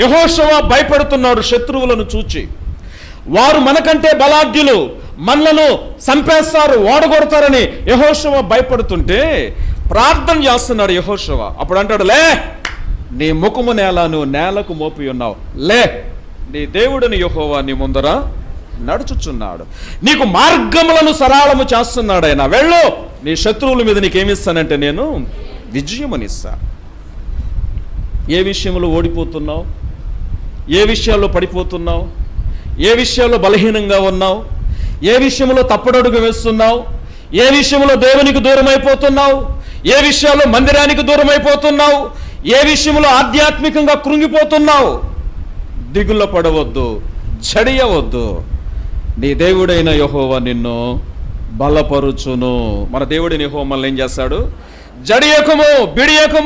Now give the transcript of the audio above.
యెహోషువ భయపడుతున్నాడు శత్రువులను చూచి. వారు మనకంటే బలాఢ్యులు, మనలను చంపేస్తారు, ఓడగొడతారని యెహోషువ భయపడుతుంటే ప్రార్థన చేస్తున్నాడు యెహోషువ. అప్పుడు అంటాడు, లే, నీ ముఖము నేల, నువ్వు నేలకు మోపి ఉన్నావు, లే, నీ దేవుడిని యెహోవా నీ ముందర నడుచుచున్నాడు, నీకు మార్గములను సరళము చేస్తున్నాడు ఆయన. వెళ్ళు, నీ శత్రువుల మీద నీకేమిస్తానంటే నేను విజయమునిస్తా. ఏ విషయంలో ఓడిపోతున్నావు? ఏ విషయాల్లో పడిపోతున్నావు? ఏ విషయాల్లో బలహీనంగా ఉన్నావు? ఏ విషయంలో తప్పుడడుగు వేస్తున్నావు? ఏ విషయంలో దేవునికి దూరం అయిపోతున్నావు? ఏ విషయాల్లో మందిరానికి దూరం అయిపోతున్నావు? ఏ విషయంలో ఆధ్యాత్మికంగా కృంగిపోతున్నావు? దిగుల పడవద్దు, జడియవద్దు. నీ దేవుడైన యెహోవా నిన్ను బలపరుచును. మన దేవుడైన యెహోవా మనల్ని ఏం చేస్తాడు? జడియకము, బిడియకము.